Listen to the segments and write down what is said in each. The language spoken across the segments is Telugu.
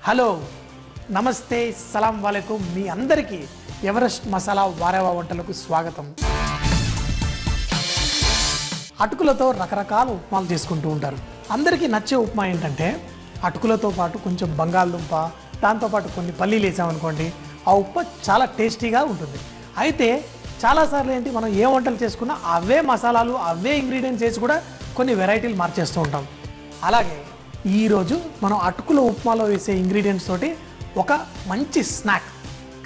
హలో నమస్తే సలాం వాలేకుం మీ అందరికీ ఎవరెస్ట్ మసాలా వారేవా వంటలకు స్వాగతం. అటుకులతో రకరకాల ఉప్మాలు చేసుకుంటూ ఉంటారు. అందరికీ నచ్చే ఉప్మా ఏంటంటే అటుకులతో పాటు కొంచెం బంగాళదుంప, దాంతోపాటు కొన్ని పల్లీలు వేసామనుకోండి, ఆ ఉప్మా చాలా టేస్టీగా ఉంటుంది. అయితే చాలాసార్లు ఏంటి మనం ఏ వంటలు చేసుకున్నా అవే మసాలాలు అవే ఇంగ్రీడియంట్స్ వేసి కూడా కొన్ని వెరైటీలు మార్చేస్తూ ఉంటాం. అలాగే ఈరోజు మనం అటుకుల ఉప్మాలో వేసే ఇంగ్రీడియంట్స్ తోటి ఒక మంచి స్నాక్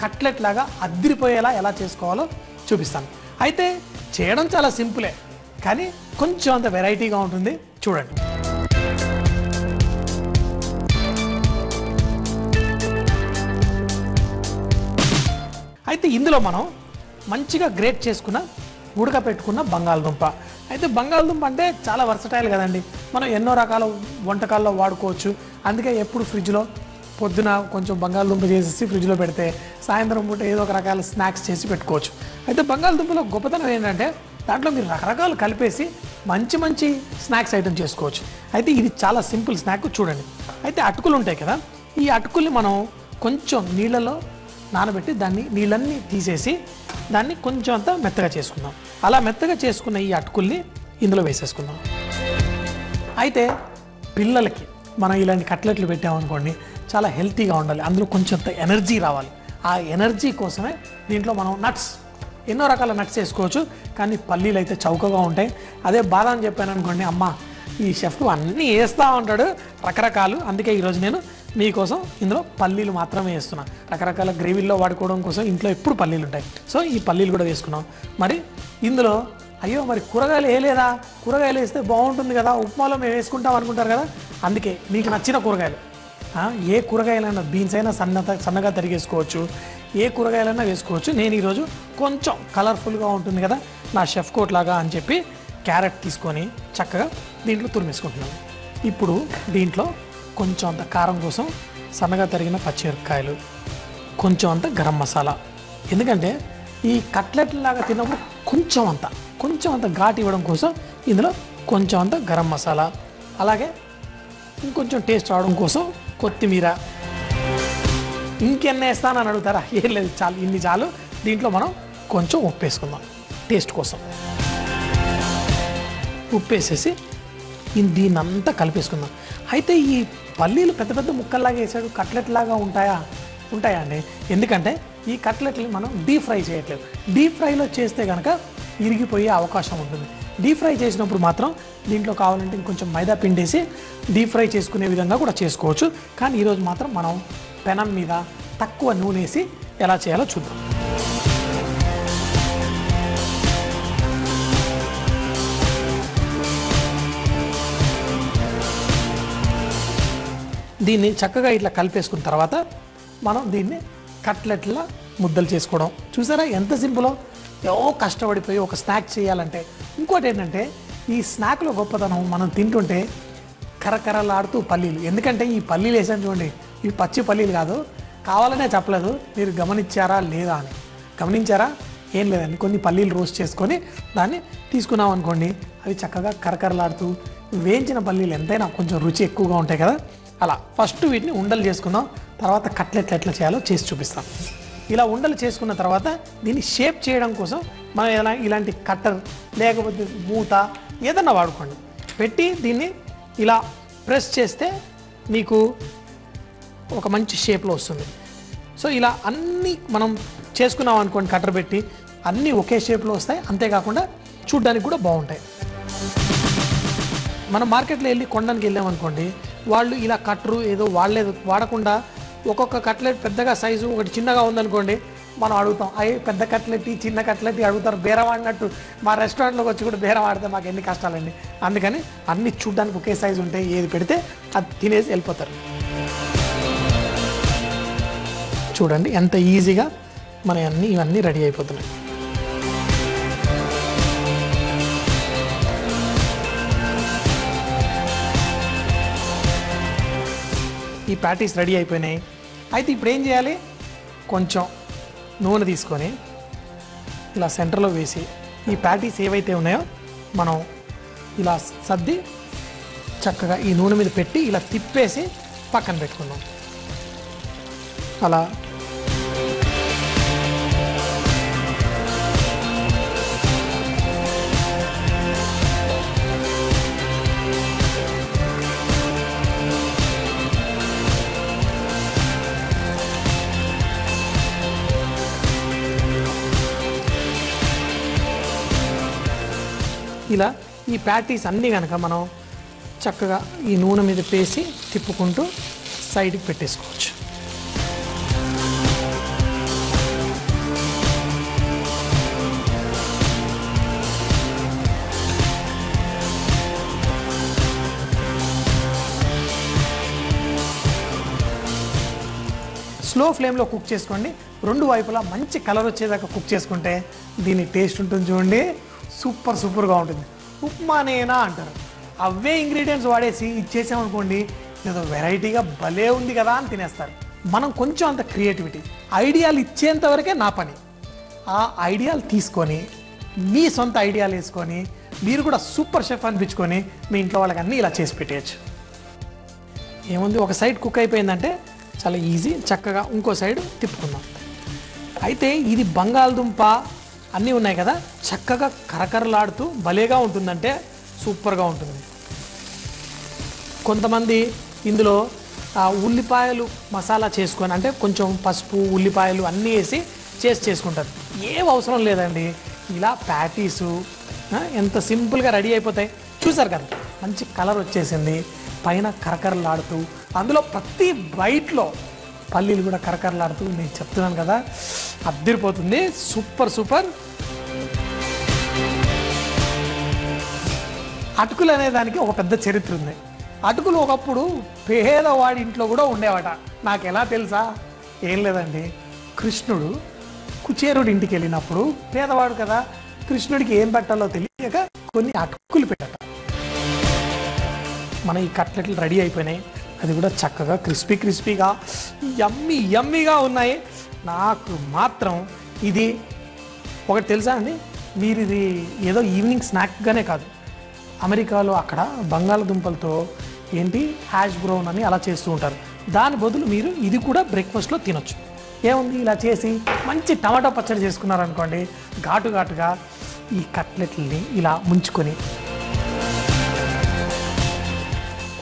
కట్లెట్ లాగా అద్దిరిపోయేలా ఎలా చేసుకోవాలో చూపిస్తాను. అయితే చేయడం చాలా సింపులే, కానీ కొంచెం అంత వెరైటీగా ఉంటుంది. చూడండి. అయితే ఇందులో మనం మంచిగా గ్రేట్ చేసుకున్న ఉడకపెట్టుకున్న బంగాళదుంప. అయితే బంగాళదుంప అంటే చాలా వర్సటైల్ కదండి, మనం ఎన్నో రకాల వంటకాల్లో వాడుకోవచ్చు. అందుకే ఎప్పుడు ఫ్రిడ్జ్లో పొద్దున కొంచెం బంగాళదుంప చేసేసి ఫ్రిడ్జ్లో పెడితే సాయంత్రం పూట ఏదో ఒక రకాల స్నాక్స్ చేసి పెట్టుకోవచ్చు. అయితే బంగాళదుంపలో గొప్పతనం ఏంటంటే దాంట్లో మీరు రకరకాలు కలిపేసి మంచి మంచి స్నాక్స్ ఐటమ్ చేసుకోవచ్చు. అయితే ఇది చాలా సింపుల్ స్నాక్. చూడండి. అయితే అటుకులు ఉంటాయి కదా, ఈ అటుకుల్ని మనం కొంచెం నీళ్ళలో నానబెట్టి దాన్ని నీళ్ళన్నీ తీసేసి దాన్ని కొంచెం అంతా మెత్తగా చేసుకుందాం. అలా మెత్తగా చేసుకున్న ఈ అటుకుల్ని ఇందులో వేసేసుకుందాం. అయితే పిల్లలకి మనం ఇలాంటి కట్లెట్లు పెట్టామనుకోండి, చాలా హెల్తీగా ఉండాలి, అందులో కొంచెం ఎనర్జీ రావాలి. ఆ ఎనర్జీ కోసమే దీంట్లో మనం నట్స్, ఎన్నో రకాల నట్స్ వేసుకోవచ్చు, కానీ పల్లీలు అయితే చౌకగా ఉంటాయి. అదే బాదాం చెప్పాను అనుకోండి, అమ్మ ఈ షెఫ్ అన్నీ వేస్తూ ఉంటాడు రకరకాలు. అందుకే ఈరోజు నేను మీకోసం ఇందులో పల్లీలు మాత్రమే వేస్తున్నాను. రకరకాల గ్రేవీల్లో వాడుకోవడం కోసం ఇంట్లో ఎప్పుడు పల్లీలు ఉంటాయి. సో ఈ పల్లీలు కూడా వేసుకున్నాం. మరి ఇందులో అయ్యో మరి కూరగాయలు వేయలేదా, కూరగాయలు వేస్తే బాగుంటుంది కదా, ఉప్మాలో మేము వేసుకుంటాం అనుకుంటారు కదా. అందుకే మీకు నచ్చిన కూరగాయలు, ఏ కూరగాయలైనా, బీన్స్ అయినా సన్నగా తరిగేసుకోవచ్చు, ఏ కూరగాయలైనా వేసుకోవచ్చు. నేను ఈరోజు కొంచెం కలర్ఫుల్గా ఉంటుంది కదా నా షెఫ్ కోట్ లాగా అని చెప్పి క్యారెట్ తీసుకొని చక్కగా దీంట్లో తురిమేసుకుంటున్నాను. ఇప్పుడు దీంట్లో కొంచెం అంత కారం కోసం సన్నగా తరిగిన పచ్చిమిరపకాయలు, కొంచెం అంత గరం మసాలా. ఎందుకంటే ఈ కట్లెట్ లాగా తిన్నప్పుడు కొంచెం అంత ఘాటు ఇవ్వడం కోసం ఇందులో కొంచెం అంత గరం మసాలా, అలాగే ఇంకొంచెం టేస్ట్ రావడం కోసం కొత్తిమీర. ఇంకెన్ని వేస్తానని అడుగుతారా? ఏం లేదు, చాలు, ఇన్ని చాలు. దీంట్లో మనం కొంచెం ఉప్పు వేసుకుందాం టేస్ట్ కోసం. ఉప్పు వేసేసి దీన్నంతా కలిపేసుకుందాం. అయితే ఈ పల్లీలు పెద్ద పెద్ద ముక్కల్లాగా వేసాడు, కట్లెట్ లాగా ఉంటాయా అండి? ఎందుకంటే ఈ కట్లెట్లు మనం డీప్ ఫ్రై చేయట్లేదు. డీప్ ఫ్రైలో చేస్తే కనుక ఇరిగిపోయే అవకాశం ఉంటుంది. డీప్ ఫ్రై చేసినప్పుడు మాత్రం దీంట్లో కావాలంటే ఇంకొంచెం మైదా పిండేసి డీప్ ఫ్రై చేసుకునే విధంగా కూడా చేసుకోవచ్చు. కానీ ఈరోజు మాత్రం మనం పెనం మీద తక్కువ నూనె వేసి ఎలా చేయాలో చూద్దాం. దీన్ని చక్కగా ఇట్లా కలిపేసుకున్న తర్వాత మనం దీన్ని కట్లెట్ల ముద్దలు చేసుకోవడం. చూసారా ఎంత సింపులో? ఏవో కష్టపడిపోయి ఒక స్నాక్ చేయాలంటే. ఇంకోటి ఏంటంటే ఈ స్నాక్లో గొప్పతనం, మనం తింటుంటే కరకరలాడుతూ పల్లీలు. ఎందుకంటే ఈ పల్లీలు వేసాను చూడండి, ఇవి పచ్చి పల్లీలు కాదు, కావాలనే చెప్పలేదు, మీరు గమనించారా లేదా అని. గమనించారా? ఏం లేదండి, కొన్ని పల్లీలు రోస్ట్ చేసుకొని దాన్ని తీసుకున్నాం అనుకోండి, అవి చక్కగా కరకరలాడుతూ. వేయించిన పల్లీలు ఎంతైనా కొంచెం రుచి ఎక్కువగా ఉంటాయి కదా. అలా ఫస్ట్ వీటిని ఉండలు చేసుకుందాం, తర్వాత కట్లెట్లు ఎట్లా చేయాలో చేసి చూపిస్తాం. ఇలా ఉండలు చేసుకున్న తర్వాత దీన్ని షేప్ చేయడం కోసం మనం ఇలాంటి కట్టర్ లేకపోతే మూత ఏదన్నా వాడుకోండి, పెట్టి దీన్ని ఇలా ప్రెస్ చేస్తే మీకు ఒక మంచి షేప్లో వస్తుంది. సో ఇలా అన్నీ మనం చేసుకున్నాం అనుకోండి, కట్టర్ పెట్టి అన్నీ ఒకే షేప్లో వస్తాయి. అంతేకాకుండా చూడ్డానికి కూడా బాగుంటాయి. మనం మార్కెట్లో వెళ్ళి కొనడానికి వెళ్ళామనుకోండి, వాళ్ళు ఇలా కట్టరు ఏదో వాడకుండా ఒక్కొక్క కట్లెట్ పెద్దగా సైజు ఒకటి చిన్నగా ఉందనుకోండి, మనం అడుగుతాం, అయ్యి పెద్ద కట్లెట్ చిన్న కట్లెట్ అడుగుతారు. బేరం ఆడినట్టు మా రెస్టారెంట్లోకి వచ్చి కూడా బేరం ఆడితే మాకు ఎన్ని కష్టాలండి. అందుకని అన్నీ చూడ్డానికి ఒకే సైజు ఉంటాయి, ఏది పెడితే అది తినేసి వెళ్ళిపోతారు. చూడండి ఎంత ఈజీగా మన ఇవన్నీ రెడీ అయిపోతున్నాయి. ఈ ప్యాటీస్ రెడీ అయిపోయినాయి. అయితే ఇప్పుడు ఏం చేయాలి? కొంచెం నూనె తీసుకొని ఇలా సెంటర్లో వేసి ఈ ప్యాటీస్ ఏవైతే ఉన్నాయో మనం ఇలా సర్ది చక్కగా ఈ నూనె మీద పెట్టి ఇలా తిప్పేసి పక్కన పెట్టుకుందాం. అలా ఇలా ఈ ప్యాటీస్ అన్నీ కనుక మనం చక్కగా ఈ నూనె మీద పేసి తిప్పుకుంటూ సైడ్కి పెట్టేసుకోవచ్చు. స్లో ఫ్లేమ్లో కుక్ చేసుకోండి. రెండు వైపులా మంచి కలర్ వచ్చేదాకా కుక్ చేసుకుంటే దీని టేస్ట్ ఉంటుంది చూడండి, సూపర్గా ఉంటుంది. ఉప్మానేనా అంటారు. అవే ఇంగ్రీడియంట్స్ వాడేసి ఇచ్చేసామనుకోండి, ఏదో వెరైటీగా భలే ఉంది కదా అని తినేస్తారు. మనం కొంచెం అంత క్రియేటివిటీ, ఐడియాలు ఇచ్చేంత వరకే నా పని. ఆ ఐడియాలు తీసుకొని మీ సొంత ఐడియాలు వేసుకొని మీరు కూడా సూపర్ షెఫ్ అనిపించుకొని మీ ఇంట్లో వాళ్ళకి అన్నీ ఇలా చేసి పెట్టేయచ్చు. ఏముంది, ఒక సైడ్ కుక్ అయిపోయిందంటే చాలా ఈజీ. చక్కగా ఇంకో సైడ్ తిప్పుకుందాం. అయితే ఇది బంగాళదుంప అన్నీ ఉన్నాయి కదా, చక్కగా కరకరలాడుతూ భలేగా ఉంటుందంటే సూపర్గా ఉంటుంది. కొంతమంది ఇందులో ఉల్లిపాయలు మసాలా చేసుకొని, అంటే కొంచెం పసుపు ఉల్లిపాయలు అన్నీ వేసి చేసుకుంటారు. ఏం అవసరం లేదండి, ఇలా ప్యాటీసు ఎంత సింపుల్గా రెడీ అయిపోతాయి. చూసారు కదా, మంచి కలర్ వచ్చేసింది, పైన కరకరలాడుతూ, అందులో ప్రతి బైట్లో పల్లీలు కూడా కరకరలాడుతూ. నేను చెప్తున్నాను కదా, అద్దరిపోతుంది. సూపర్. అటుకులు అనే దానికి ఒక పెద్ద చరిత్ర ఉంది. అటుకులు ఒకప్పుడు పేదవాడి ఇంట్లో కూడా ఉండేవాట. నాకు ఎలా తెలుసా? ఏం లేదండి, కృష్ణుడు కుచేరుడి ఇంటికి వెళ్ళినప్పుడు పేదవాడు కదా, కృష్ణుడికి ఏం పెట్టాలో తెలియక కొన్ని అటుకులు పెట్టట. మన ఈ కట్లెట్లు రెడీ అయిపోయినాయి. అది కూడా చక్కగా క్రిస్పీగా యమ్మీగా ఉన్నాయి. నాకు మాత్రం ఇది ఒకటి తెలుసా అండి, మీరు ఇది ఏదో ఈవినింగ్ స్నాక్గానే కాదు, అమెరికాలో అక్కడ బంగాళదుంపలతో ఏంటి హ్యాష్ బ్రౌన్ అని అలా చేస్తూ ఉంటారు. దాని బదులు మీరు ఇది కూడా బ్రేక్ఫాస్ట్లో తినొచ్చు. ఏముంది, ఇలా చేసి మంచి టమాటో పచ్చడి చేసుకున్నారనుకోండి, ఘాటుగా ఈ కట్లెట్లని ఇలా ముంచుకొని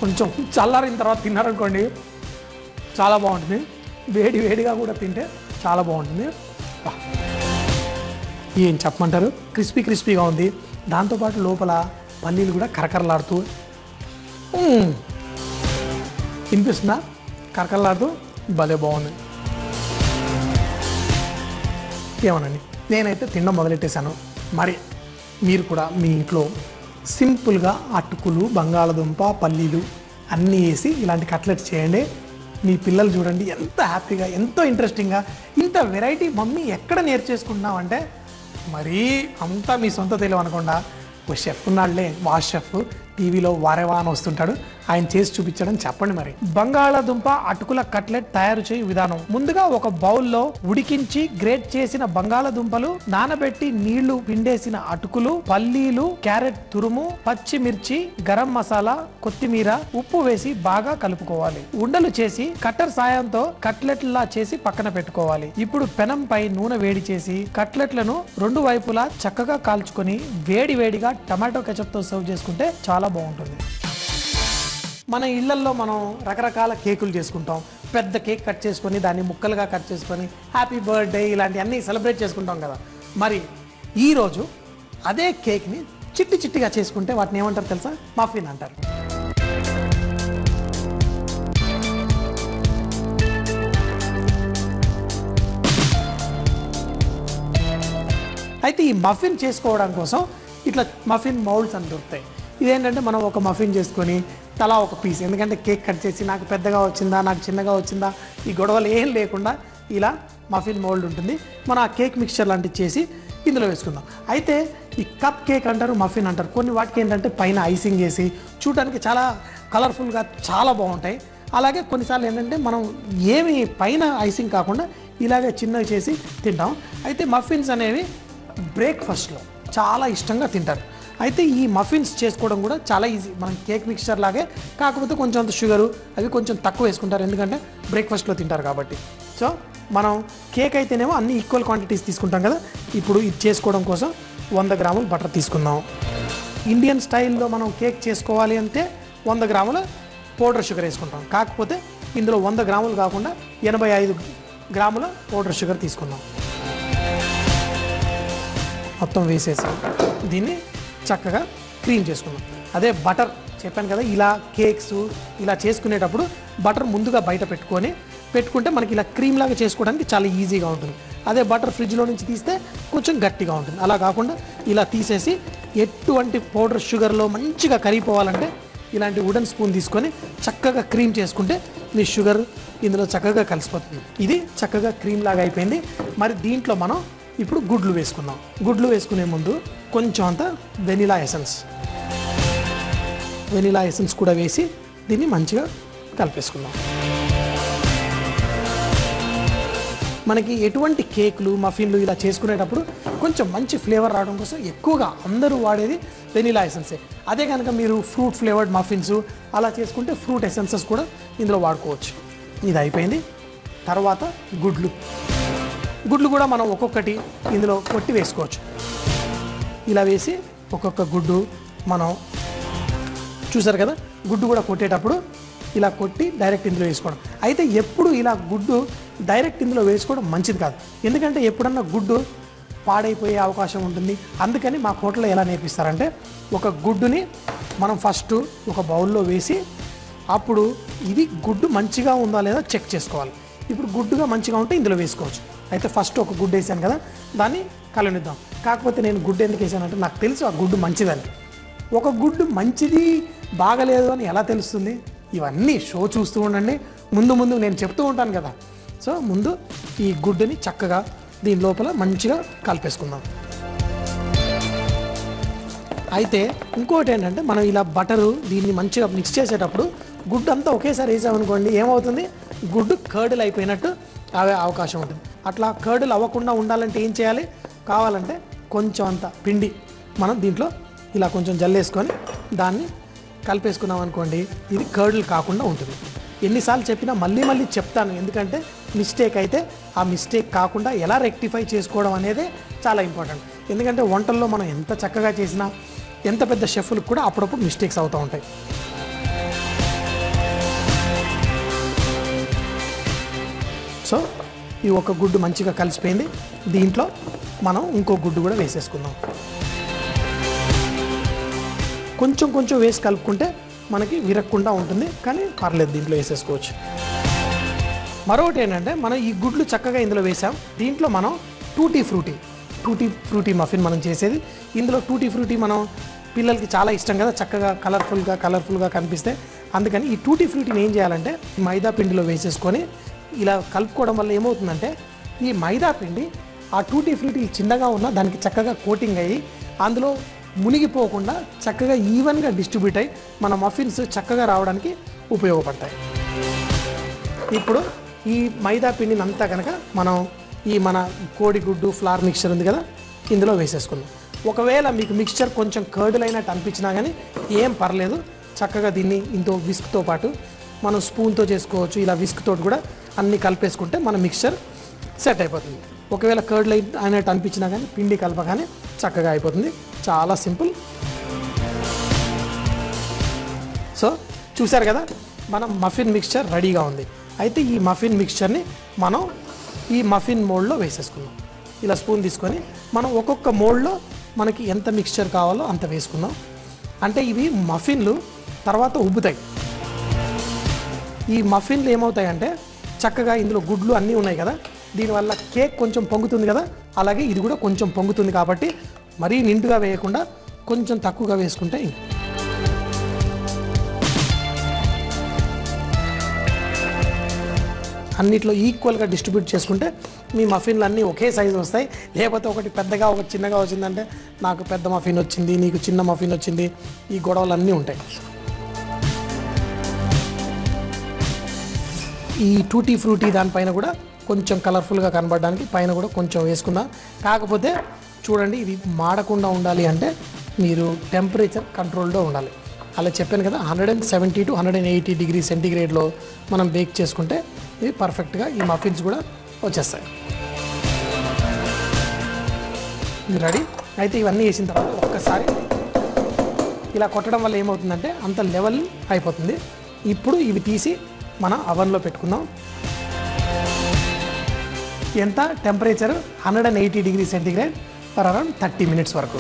కొంచెం చల్లారిన తర్వాత తిన్నారనుకోండి, చాలా బాగుంటుంది. వేడిగా కూడా తింటే చాలా బాగుంటుంది. ఏం చెప్పమంటారు, క్రిస్పీగా ఉంది. దాంతోపాటు లోపల పల్లీలు కూడా కరకరలాడుతూ వినిపిస్తుందా, కరకరలాడుతూ భలే బాగుంది. ఏమోనండి, నేనైతే తినడం మొదలెట్టేశాను. మరి మీరు కూడా మీ ఇంట్లో సింపుల్గా అటుకులు, బంగాళదుంప, పల్లీలు అన్నీ వేసి ఇలాంటి కట్లెట్స్ చేయండి. మీ పిల్లలు చూడండి ఎంత హ్యాపీగా, ఎంతో ఇంట్రెస్టింగ్గా, ఇంత వెరైటీ మమ్మీ ఎక్కడ నేర్చేసుకుంటున్నామంటే, మరీ అంతా మీ సొంత తెలివి అనకుండా ఓ షెఫ్ ఉన్నాడులే, వాష్ షెఫ్, టీవీలో వారేవా అని వస్తుంటాడు, ఆయన చేసి చూపించడం చెప్పండి. మరి బంగాళదుంప అటుకుల కట్లెట్ తయారు చేయు విధానం. ముందుగా ఒక బౌల్లో ఉడికించి గ్రేట్ చేసిన బంగాళదుంపలు, నానబెట్టి నీళ్లు పిండేసిన అటుకులు, పల్లీలు, క్యారెట్ తురుము, పచ్చిమిర్చి, గరం మసాలా, కొత్తిమీర, ఉప్పు వేసి బాగా కలుపుకోవాలి. ఉండలు చేసి కట్టర్ సాయంతో కట్లెట్లా చేసి పక్కన పెట్టుకోవాలి. ఇప్పుడు పెనంపై నూనె వేడి చేసి కట్లెట్లను రెండు వైపులా చక్కగా కాల్చుకొని వేడిగా టమాటో కెచప్ తో సర్వ్ చేసుకుంటే చాలా బాగుంటుంది. మన ఇళ్లల్లో మనం రకరకాల కేకులు చేసుకుంటాం. పెద్ద కేక్ కట్ చేసుకొని దాన్ని ముక్కలుగా కట్ చేసుకొని హ్యాపీ బర్త్డే ఇలాంటివన్నీ సెలబ్రేట్ చేసుకుంటాం కదా. మరి ఈరోజు అదే కేక్ని చిట్టిగా చేసుకుంటే వాటిని ఏమంటారు తెలుసా? మఫిన్ అంటారు. అయితే ఈ మఫిన్ చేసుకోవడం కోసం ఇట్లా మఫిన్ మౌల్డ్స్ అని దొరుకుతాయి. ఇదేంటంటే మనం ఒక మఫిన్ చేసుకొని తలా ఒక పీస్, ఎందుకంటే కేక్ కట్ చేసి నాకు పెద్దగా వచ్చిందా నాకు చిన్నగా వచ్చిందా ఈ గొడవలు ఏం లేకుండా ఇలా మఫిన్ మౌల్డ్ ఉంటుంది. మనం ఆ కేక్ మిక్చర్ లాంటివి చేసి ఇందులో వేసుకుందాం. అయితే ఈ కప్ కేక్ అంటారు, మఫిన్ అంటారు. కొన్ని వాటికి ఏంటంటే పైన ఐసింగ్ చేసి చూడడానికి చాలా కలర్ఫుల్గా చాలా బాగుంటాయి. అలాగే కొన్నిసార్లు ఏంటంటే మనం ఏమి పైన ఐసింగ్ కాకుండా ఇలాగే చిన్నవి చేసి తింటాం. అయితే మఫిన్స్ అనేవి బ్రేక్ఫాస్ట్లో చాలా ఇష్టంగా తింటారు. అయితే ఈ మఫిన్స్ చేసుకోవడం కూడా చాలా ఈజీ. మనం కేక్ మిక్చర్ లాగే, కాకపోతే కొంచెం అంత షుగరు అవి కొంచెం తక్కువ వేసుకుంటారు, ఎందుకంటే బ్రేక్ఫాస్ట్లో తింటారు కాబట్టి. సో మనం కేక్ అయితేనేమో అన్ని ఈక్వల్ క్వాంటిటీస్ తీసుకుంటాం కదా. ఇప్పుడు ఇది చేసుకోవడం కోసం 100 గ్రాములు బటర్ తీసుకుందాం. ఇండియన్ స్టైల్లో మనం కేక్ చేసుకోవాలి అంటే 100 గ్రాముల పౌడర్ షుగర్ వేసుకుంటాం. కాకపోతే ఇందులో 100 గ్రాములు కాకుండా 85 గ్రాముల పౌడర్ షుగర్ తీసుకుందాం. మొత్తం వేసేసి దీన్ని చక్కగా క్రీమ్ చేసుకుందాం. అదే బటర్ చెప్పాను కదా, ఇలా కేక్స్ ఇలా చేసుకునేటప్పుడు బటర్ ముందుగా బయట పెట్టుకుంటే మనకి ఇలా క్రీమ్ లాగా చేసుకోవడానికి చాలా ఈజీగా ఉంటుంది. అదే బటర్ ఫ్రిడ్జ్లో నుంచి తీస్తే కొంచెం గట్టిగా ఉంటుంది. అలా కాకుండా ఇలా తీసేసి ఎటువంటి పౌడర్ షుగర్లో మంచిగా కరిగిపోవాలంటే ఇలాంటి వుడెన్ స్పూన్ తీసుకొని చక్కగా క్రీమ్ చేసుకుంటే మీ షుగర్ ఇందులో చక్కగా కలిసిపోతుంది. ఇది చక్కగా క్రీమ్ లాగా అయిపోయింది. మరి దీంట్లో మనం ఇప్పుడు గుడ్లు వేసుకుందాం. గుడ్లు వేసుకునే ముందు కొంచెం అంత వెనిలా ఎసెన్స్ కూడా వేసి దీన్ని మంచిగా కలిపేసుకుందాం. మనకి ఎటువంటి కేకులు మఫిన్లు ఇలా చేసుకునేటప్పుడు కొంచెం మంచి ఫ్లేవర్ రావడం కోసం ఎక్కువగా అందరూ వాడేది వెనిలా ఎసెన్సే. అదే కనుక మీరు ఫ్రూట్ ఫ్లేవర్డ్ మఫిన్స్ అలా చేసుకుంటే ఫ్రూట్ ఎసెన్సెస్ కూడా ఇందులో వాడుకోవచ్చు. ఇది అయిపోయింది. తర్వాత గుడ్లు కూడా మనం ఒక్కొక్కటి ఇందులో కొట్టి వేసుకోవచ్చు. ఇలా వేసి ఒక్కొక్క గుడ్డు మనం చూసారు కదా, గుడ్డు కూడా కొట్టేటప్పుడు ఇలా కొట్టి డైరెక్ట్ ఇందులో వేసుకోవడం. అయితే ఎప్పుడు ఇలా గుడ్డు డైరెక్ట్ ఇందులో వేసుకోవడం మంచిది కాదు. ఎందుకంటే ఎప్పుడన్నా గుడ్డు పాడైపోయే అవకాశం ఉంటుంది. అందుకని మా హోటల్లో ఎలా నేర్పిస్తారంటే ఒక గుడ్డుని మనం ఫస్ట్ ఒక బౌల్లో వేసి అప్పుడు ఇది గుడ్డు మంచిగా ఉందా లేదా చెక్ చేసుకోవాలి. ఇప్పుడు గుడ్డుగా మంచిగా ఉంటే ఇందులో వేసుకోవచ్చు. అయితే ఫస్ట్ ఒక గుడ్డు వేసాను కదా, దాన్ని కలనిద్దాం. కాకపోతే నేను గుడ్డు ఎందుకు వేసానంటే నాకు తెలుసు ఆ గుడ్డు మంచిదని. ఒక గుడ్డు మంచిది బాగలేదు అని ఎలా తెలుస్తుంది? ఇవన్నీ షో చూస్తూ ఉండండి. ముందు నేను చెప్తూ ఉంటాను కదా. సో ముందు ఈ గుడ్డుని చక్కగా దీని లోపల మంచిగా కలిపేసుకుందాం. అయితే ఇంకోటి ఏంటంటే మనం ఇలా బటరు దీన్ని మంచిగా మిక్స్ చేసేటప్పుడు గుడ్డు అంతా ఒకేసారి వేసామనుకోండి, ఏమవుతుంది, గుడ్డు కర్డిల్ అయిపోయినట్టు అవే అవకాశం ఉంటుంది. అట్లా కర్డిల్ అవ్వకుండా ఉండాలంటే ఏం చేయాలి? కావాలంటే కొంచెం అంత పిండి మనం దీంట్లో ఇలా కొంచెం జల్లేసుకొని దాన్ని కలిపేసుకున్నాం అనుకోండి, ఇది కర్డిల్ కాకుండా ఉంటుంది. ఎన్నిసార్లు చెప్పినా మళ్ళీ చెప్తాను, ఎందుకంటే మిస్టేక్ అయితే ఆ మిస్టేక్ కాకుండా ఎలా రెక్టిఫై చేసుకోవడం అనేది చాలా ఇంపార్టెంట్. ఎందుకంటే వంటల్లో మనం ఎంత చక్కగా చేసినా ఎంత పెద్ద షెఫ్లకు కూడా అప్పుడప్పుడు మిస్టేక్స్ అవుతూ ఉంటాయి. సో ఈ ఒక గుడ్డు మంచిగా కలిసిపోయింది. దీంట్లో మనం ఇంకో గుడ్డు కూడా వేసేసుకుందాం. కొంచెం వేసి కలుపుకుంటే మనకి విరక్కుండా ఉంటుంది, కానీ పర్లేదు, దీంట్లో వేసేసుకోవచ్చు. మరొకటి ఏంటంటే మనం ఈ గుడ్లు చక్కగా ఇందులో వేసాం. దీంట్లో మనం టూటీ ఫ్రూటీ మఫిన్ మనం చేసేది. ఇందులో టూటీ ఫ్రూటీ మనం పిల్లలకి చాలా ఇష్టం కదా, చక్కగా కలర్ఫుల్గా కనిపిస్తే. అందుకని ఈ టూటీ ఫ్రూటీని ఏం చేయాలంటే మైదా పిండిలో వేసేసుకొని ఇలా కలుపుకోవడం వల్ల ఏమవుతుందంటే ఈ మైదా పిండి ఆ టూటీ ఫ్రూటీ చిన్నగా ఉన్న దానికి చక్కగా కోటింగ్ అయ్యి అందులో మునిగిపోకుండా చక్కగా ఈవెన్గా డిస్ట్రిబ్యూట్ అయ్యి మన మఫిన్స్ చక్కగా రావడానికి ఉపయోగపడతాయి. ఇప్పుడు ఈ మైదా పిండిని అంతా కనుక మనం ఈ మన కోడిగుడ్డు ఫ్లార్ మిక్చర్ ఉంది కదా, ఇందులో వేసేసుకుందాం. ఒకవేళ మీకు మిక్చర్ కొంచెం కర్డిల్ అయినట్టు అనిపించినా కానీ ఏం పర్లేదు, చక్కగా దీన్ని ఇంతో విస్క్తో పాటు మనం స్పూన్తో చేసుకోవచ్చు. ఇలా విస్క్తో కూడా అన్నీ కలిపేసుకుంటే మన మిక్చర్ సెట్ అయిపోతుంది. ఒకవేళ కర్డ్ అయినట్టు అనిపించినా కానీ పిండి కలపగానే చక్కగా అయిపోతుంది. చాలా సింపుల్. సో చూసారు కదా, మనం మఫిన్ మిక్చర్ రెడీగా ఉంది. అయితే ఈ మఫిన్ మిక్చర్ని మనం ఈ మఫిన్ మోల్డ్లో వేసేసుకుందాం. ఇలా స్పూన్ తీసుకొని మనం ఒక్కొక్క మోల్డ్లో మనకి ఎంత మిక్చర్ కావాలో అంత వేసుకుందాం. అంటే ఇవి మఫిన్లు తర్వాత ఉబ్బుతాయి. ఈ మఫిన్లు ఏమవుతాయంటే చక్కగా ఇందులో గుడ్లు అన్నీ ఉన్నాయి కదా, దీనివల్ల కేక్ కొంచెం పొంగుతుంది కదా, అలాగే ఇది కూడా కొంచెం పొంగుతుంది. కాబట్టి మరీ నిండుగా వేయకుండా కొంచెం తక్కువగా వేసుకుంటే అన్నిట్లో ఈక్వల్గా డిస్ట్రిబ్యూట్ చేసుకుంటే మీ మఫిన్లు అన్నీ ఒకే సైజు వస్తాయి. లేకపోతే ఒకటి పెద్దగా ఒకటి చిన్నగా వచ్చిందంటే నాకు పెద్ద మఫిన్ వచ్చింది, నీకు చిన్న మఫిన్ వచ్చింది, ఈ గొడవలు అన్నీ ఉంటాయి. ఈ టూటీ ఫ్రూటీ దానిపైన కూడా కొంచెం కలర్ఫుల్గా కనబడడానికి పైన కూడా కొంచెం వేసుకుందాం. కాకపోతే చూడండి, ఇది మాడకుండా ఉండాలి అంటే మీరు టెంపరేచర్ కంట్రోల్లో ఉండాలి. అలా చెప్పాను కదా, 170 to 180 డిగ్రీ సెంటీగ్రేడ్లో మనం బేక్ చేసుకుంటే ఇది పర్ఫెక్ట్గా ఈ మఫిన్స్ కూడా వచ్చేస్తాయి. ఇది రెడీ. అయితే ఇవన్నీ వేసిన తర్వాత ఒక్కసారి ఇలా కొట్టడం వల్ల ఏమవుతుందంటే అంత లెవెల్ అయిపోతుంది. ఇప్పుడు ఇవి తీసి మనం అవన్లో పెట్టుకుందాం. ఎంత temperature 180 degree centigrade for around 30 minutes వరకు.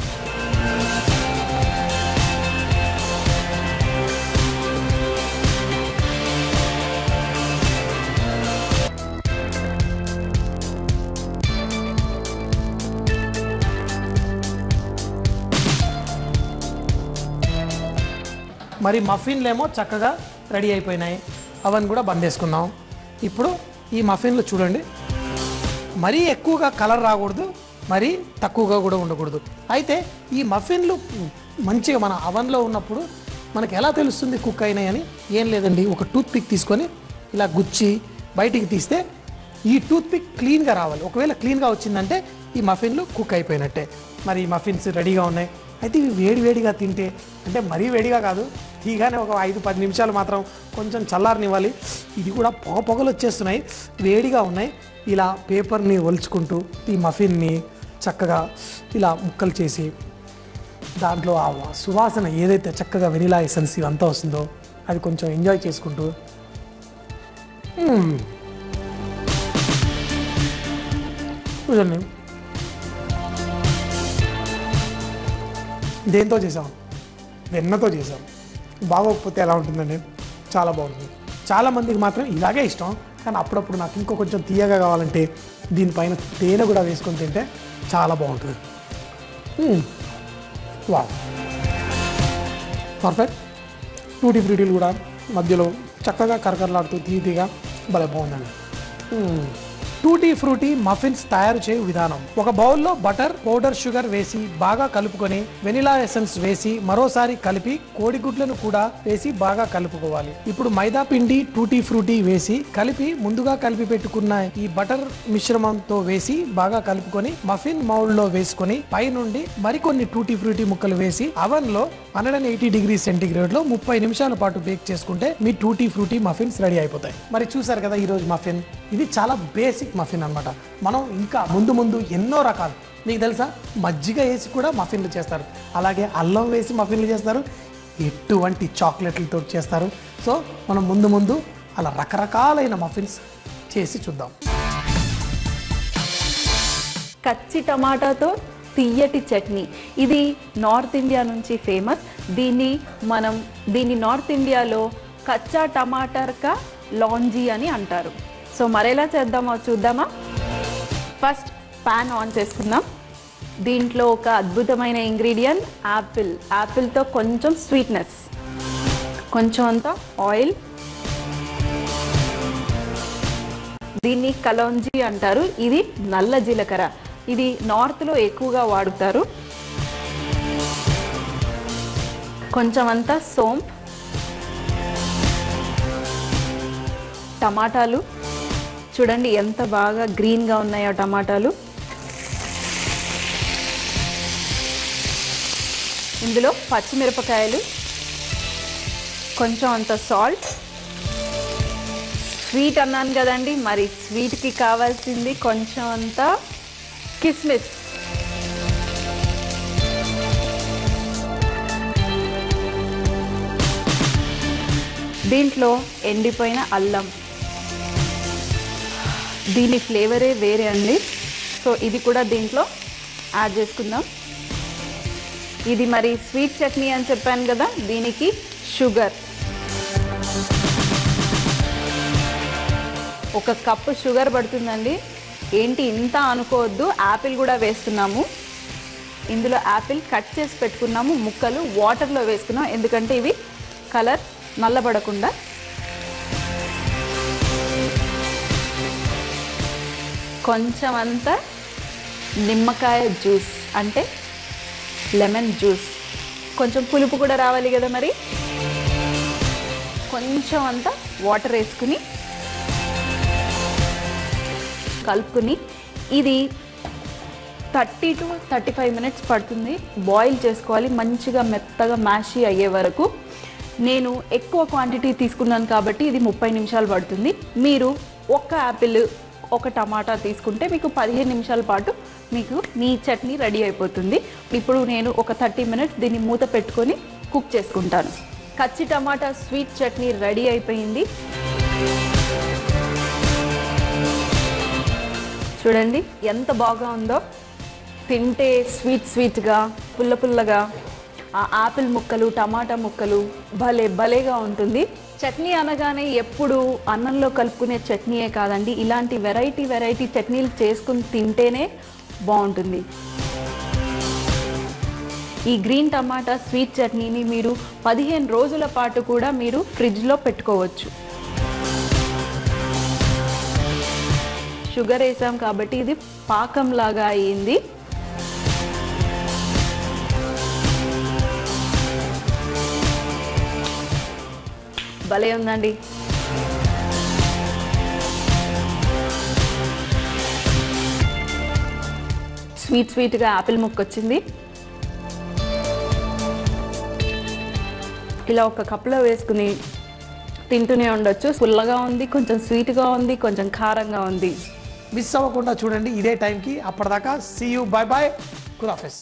మరి మఫిన్లేమో చక్కగా రెడీ అయిపోయినాయి. అవన్ కూడా బంద్ చేసుకుందాం. ఇప్పుడు ఈ మఫిన్లు చూడండి, మరీ ఎక్కువగా కలర్ రాకూడదు, మరీ తక్కువగా కూడా ఉండకూడదు. అయితే ఈ మఫిన్లు మంచిగా మన అవన్లో ఉన్నప్పుడు మనకు ఎలా తెలుస్తుంది కుక్ అయినాయని? ఏం లేదండి, ఒక టూత్ పిక్ తీసుకొని ఇలా గుచ్చి బయటికి తీస్తే ఈ టూత్ పిక్ క్లీన్గా రావాలి. ఒకవేళ క్లీన్గా వచ్చిందంటే ఈ మఫిన్లు కుక్ అయిపోయినట్టే. మరి ఈ మఫిన్స్ రెడీగా ఉన్నాయి. అయితే ఇవి వేడివేడిగా తింటే, అంటే మరీ వేడిగా కాదు, తీగానే ఒక 5-10 నిమిషాలు మాత్రం కొంచెం చల్లారనివ్వాలి. ఇది కూడా పొగలు వచ్చేస్తున్నాయి, వేడిగా ఉన్నాయి. ఇలా పేపర్ని ఒలుచుకుంటూ ఈ మఫిన్ని చక్కగా ఇలా ముక్కలు చేసి దాంట్లో ఆ సువాసన ఏదైతే చక్కగా వెనిలా ఎసెన్స్ ఇవంతా వస్తుందో అది కొంచెం ఎంజాయ్ చేసుకుంటూ చూడండి. దేంతో చేసాం? వెన్నతో చేసాం. బాగోకపోతే ఎలా ఉంటుందండి? చాలా బాగుంటుంది. చాలామందికి మాత్రం ఇలాగే ఇష్టం, కానీ అప్పుడప్పుడు నాకు ఇంకో కొంచెం తీయగా కావాలంటే దీనిపైన తేనె కూడా వేసుకొని తింటే చాలా బాగుంటుంది. Wow, perfect. టూటీ ఫ్రూటీలు కూడా మధ్యలో చక్కగా కరకరలాడుతూ తీయగా భలే బాగుందండి. టూటీ ఫ్రూటీ మఫిన్స్ తయారు చేయు విధానం: ఒక బౌల్లో బటర్, పౌడర్ షుగర్ వేసి బాగా కలుపుకొని వెనిలా ఎసెన్స్ వేసి మరోసారి కలిపి కోడిగుడ్లను కూడా వేసి బాగా కలుపుకోవాలి. ఇప్పుడు మైదా పిండి, టూటీ ఫ్రూటీ వేసి కలిపి ముందుగా కలిపి పెట్టుకున్న ఈ బటర్ మిశ్రమంతో వేసి బాగా కలుపుకొని మఫిన్ మౌల్డ్ లో వేసుకొని పై నుండి మరికొన్ని టూటీ ఫ్రూటీ ముక్కలు వేసి అవన్ లో 180 డిగ్రీ సెంటీగ్రేడ్ లో 30 నిమిషాల పాటు బేక్ చేసుకుంటే మీ టూటీ ఫ్రూటీ మఫిన్స్ రెడీ అయిపోతాయి. మరి చూసారు కదా ఈరోజు మఫిన్. ఇది చాలా బేసిక్ మఫిన్ అన్నమాట. మనం ఇంకా ముందు ఎన్నో రకాలు, మీకు తెలుసా, మజ్జిగ వేసి కూడా మఫిన్లు చేస్తారు, అలాగే అల్లం వేసి మఫిన్లు చేస్తారు, ఎటువంటి చాక్లెట్లతో చేస్తారు. సో మనం ముందు అలా రకరకాలైన మఫిన్స్ చేసి చూద్దాం. కచ్చి టమాటాతో తీయటి చట్నీ, ఇది నార్త్ ఇండియా నుంచి ఫేమస్. దీన్ని నార్త్ ఇండియాలో కచ్చా టమాటర్ కా లాంజీ అని అంటారు. సో మరెలా చేద్దామో చూద్దామా? ఫస్ట్ పాన్ ఆన్ చేసుకుందాం. దీంట్లో ఒక అద్భుతమైన ఇంగ్రీడియంట్ యాపిల్. యాపిల్తో కొంచెం స్వీట్నెస్, కొంచెం అంత ఆయిల్. దీన్ని కలౌంజీ అంటారు. ఇది నల్ల జీలకర్ర, ఇది నార్త్లో ఎక్కువగా వాడుతారు. కొంచెం అంతా సోంపు, టమాటాలు చూడండి ఎంత బాగా గ్రీన్గా ఉన్నాయో టమాటాలు. ఇందులో పచ్చిమిరపకాయలు, కొంచెం అంత సాల్ట్. స్వీట్ అన్నాను కదండి, మరి స్వీట్కి కావాల్సింది కొంచెం అంత కిస్మిస్. దీంట్లో ఎండిపోయిన అల్లం, దీని ఫ్లేవరే వేరే అండి. సో ఇది కూడా దీంట్లో యాడ్ చేసుకుందాం. ఇది మరి స్వీట్ చట్నీ అని చెప్పాను కదా, దీనికి షుగర్, 1 కప్పు షుగర్ పడుతుందండి. ఏంటి ఇంత అనుకోవద్దు, యాపిల్ కూడా వేస్తున్నాము. ఇందులో యాపిల్ కట్ చేసి పెట్టుకున్నాము, ముక్కలు వాటర్లో వేసుకున్నాం, ఎందుకంటే ఇవి కలర్ నల్లబడకుండా. కొంచెం అంత నిమ్మకాయ జ్యూస్, అంటే లెమన్ జ్యూస్. కొంచెం పులుపు కూడా రావాలి కదా, మరి కొంచెం అంత వాటర్ వేసుకుని కలుపుకుని ఇది 30 to 35 మినిట్స్ పడుతుంది బాయిల్ చేసుకోవాలి, మంచిగా మెత్తగా మ్యాషీ అయ్యే వరకు. నేను ఎక్కువ క్వాంటిటీ తీసుకున్నాను కాబట్టి ఇది 30 నిమిషాలు పడుతుంది. మీరు ఒక యాపిల్ ఒక టమాటా తీసుకుంటే మీకు 15 నిమిషాల పాటు మీకు మీ చట్నీ రెడీ అయిపోతుంది. ఇప్పుడు నేను ఒక 30 మినిట్స్ దీన్ని మూత పెట్టుకొని కుక్ చేసుకుంటాను. కచ్చి టమాటా స్వీట్ చట్నీ రెడీ అయిపోయింది. చూడండి ఎంత బాగా ఉందో. తింటే స్వీట్గా పుల్లగా ఆ ఆపిల్ ముక్కలు టమాటా ముక్కలు భలేగా ఉంటుంది. చట్నీ అనగానే ఎప్పుడు అన్నంలో కలుపుకునే చట్నీయే కాదండి, ఇలాంటి వెరైటీ చట్నీలు చేసుకుని తింటేనే బాగుంటుంది. ఈ గ్రీన్ టమాటా స్వీట్ చట్నీని మీరు 15 రోజుల పాటు కూడా మీరు ఫ్రిడ్జ్లో పెట్టుకోవచ్చు. షుగర్ వేసాం కాబట్టి ఇది పాకంలాగా అయ్యింది. భలే ఉందండి. స్వీట్గా యాపిల్ ముక్క వచ్చింది. ఇలా ఒక కప్లో వేసుకుని తింటూనే ఉండొచ్చు. పుల్లగా ఉంది, కొంచెం స్వీట్గా ఉంది, కొంచెం కారంగా ఉంది. మిస్ అవ్వకుండా చూడండి ఇదే టైంకి. అప్పటిదాకా సీ యూ, బై బాయ్, ఖుదాఫిజ్.